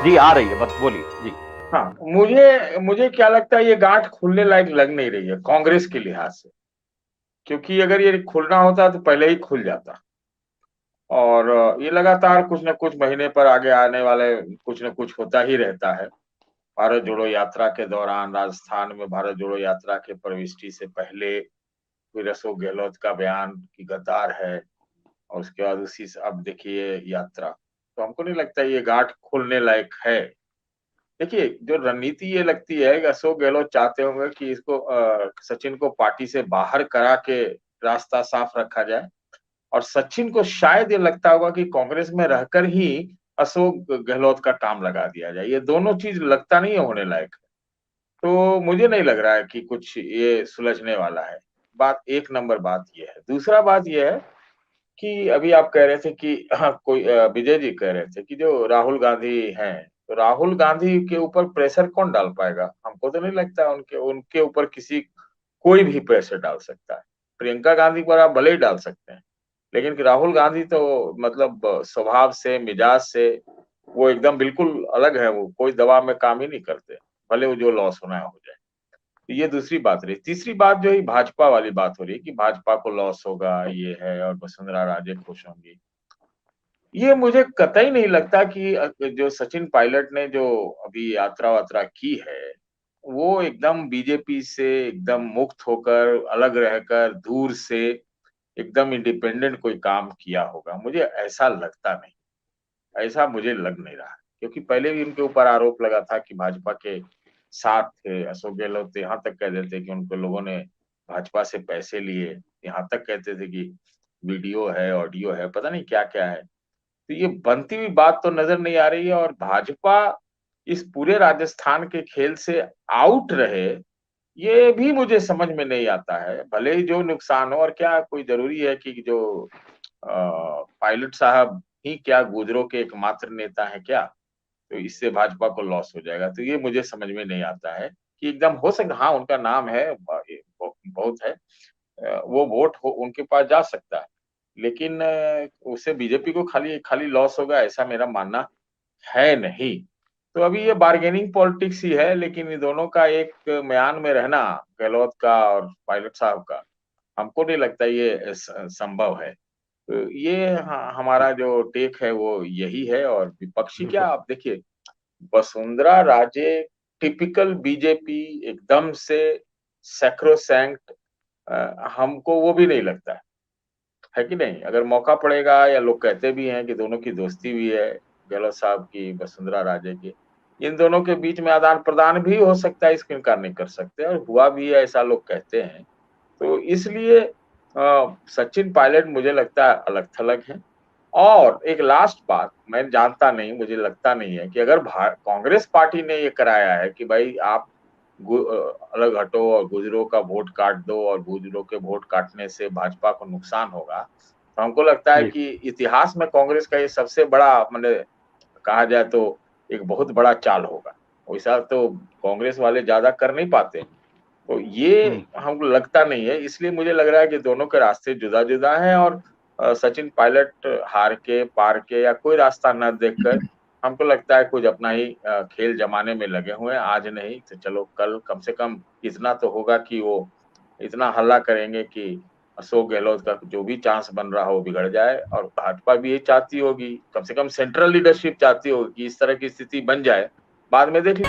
जी आ रही है, बस बोलिए जी। हाँ, मुझे मुझे क्या लगता है, ये गांठ खुलने लायक लग नहीं रही है कांग्रेस के लिहाज से। क्योंकि अगर ये खुलना होता तो पहले ही खुल जाता। और ये लगातार कुछ न कुछ महीने पर आगे आने वाले कुछ न कुछ होता ही रहता है। भारत जोड़ो यात्रा के दौरान राजस्थान में भारत जोड़ो यात्रा के प्रविष्टि से पहले फिर अशोक गहलोत का बयान की कतार है, और उसके बाद उसी से अब देखिए यात्रा। तो हमको नहीं लगता ये गांठ खोलने लायक है। देखिए, जो रणनीति ये लगती है कि अशोक गहलोत चाहते होंगे कि इसको सचिन को पार्टी से बाहर करा के रास्ता साफ रखा जाए, और सचिन को शायद ये लगता होगा कि कांग्रेस में रहकर ही अशोक गहलोत का काम लगा दिया जाए। ये दोनों चीज लगता नहीं है होने लायक। तो मुझे नहीं लग रहा है कि कुछ ये सुलझने वाला है। बात एक नंबर बात ये है। दूसरा बात ये है कि अभी आप कह रहे थे कि हाँ, कोई विजय जी कह रहे थे कि जो राहुल गांधी हैं, तो राहुल गांधी के ऊपर प्रेशर कौन डाल पाएगा? हमको तो नहीं लगता है उनके उनके ऊपर किसी कोई भी प्रेशर डाल सकता है। प्रियंका गांधी पर आप भले ही डाल सकते हैं, लेकिन कि राहुल गांधी तो मतलब स्वभाव से, मिजाज से वो एकदम बिल्कुल अलग है। वो कोई दबाव में काम ही नहीं करते, भले वो जो लॉस होना है हो जाए। तो ये दूसरी बात रही। तीसरी बात जो है भाजपा वाली बात हो रही है कि भाजपा को लॉस होगा, ये है, और वसुंधरा राजे खुश होंगी। ये मुझे कतई नहीं लगता कि जो सचिन पायलट ने जो अभी यात्रा वात्रा की है, वो एकदम बीजेपी से एकदम मुक्त होकर, अलग रहकर, दूर से एकदम इंडिपेंडेंट कोई काम किया होगा, मुझे ऐसा लगता नहीं। ऐसा मुझे लग नहीं रहा। क्योंकि पहले भी उनके ऊपर आरोप लगा था कि भाजपा के साथ थे। अशोक गहलोत यहाँ तक कह देते कि उनको लोगों ने भाजपा से पैसे लिए, यहाँ तक कहते थे कि वीडियो है, ऑडियो है, पता नहीं क्या क्या है। तो ये बनती हुई बात तो नजर नहीं आ रही है। और भाजपा इस पूरे राजस्थान के खेल से आउट रहे, ये भी मुझे समझ में नहीं आता है। भले ही जो नुकसान हो, और क्या कोई जरूरी है कि जो पायलट साहब ही क्या गुजरों के एकमात्र नेता है क्या? तो इससे भाजपा को लॉस हो जाएगा। तो ये मुझे समझ में नहीं आता है कि एकदम हो सकता, हाँ उनका नाम है, बहुत है, वो वोट हो उनके पास जा सकता है, लेकिन उससे बीजेपी को खाली खाली लॉस होगा ऐसा मेरा मानना है नहीं। तो अभी ये बार्गेनिंग पॉलिटिक्स ही है, लेकिन इन दोनों का एक म्यान में रहना, गहलोत का और पायलट साहब का, हमको नहीं लगता ये संभव है। तो ये हमारा जो टेक है वो यही है। और विपक्षी क्या, आप देखिए, वसुंधरा राजे टिपिकल बीजेपी, एकदम से सैक्रोसैंक्ट, हमको वो भी नहीं लगता है कि नहीं। अगर मौका पड़ेगा, या लोग कहते भी हैं कि दोनों की दोस्ती भी है, गहलोत साहब की, वसुंधरा राजे की, इन दोनों के बीच में आदान प्रदान भी हो सकता है, इसको इनकार नहीं कर सकते, और हुआ भी है ऐसा लोग कहते हैं। तो इसलिए सचिन पायलट मुझे लगता है अलग थलग है। और एक लास्ट बात, मैं जानता नहीं, मुझे लगता नहीं है कि अगर कांग्रेस पार्टी ने ये कराया है कि भाई आप अलग हटो और गुजरों का वोट काट दो, और गुजरों के वोट काटने से भाजपा को नुकसान होगा, तो हमको लगता है जी कि इतिहास में कांग्रेस का ये सबसे बड़ा, मतलब कहा जाए तो एक बहुत बड़ा चाल होगा। वैसा तो कांग्रेस वाले ज्यादा कर नहीं पाते। तो ये हम्म। हमको लगता नहीं है। इसलिए मुझे लग रहा है कि दोनों के रास्ते जुदा जुदा हैं। और सचिन पायलट हार के, पार के, या कोई रास्ता न देखकर, हमको लगता है कुछ अपना ही खेल जमाने में लगे हुए हैं। आज नहीं तो चलो कल कम से कम इतना तो होगा कि वो इतना हल्ला करेंगे कि अशोक गहलोत का जो भी चांस बन रहा हो वो बिगड़ जाए। और भाजपा भी ये चाहती होगी, कम से कम सेंट्रल लीडरशिप चाहती होगी कि इस तरह की स्थिति बन जाए, बाद में देख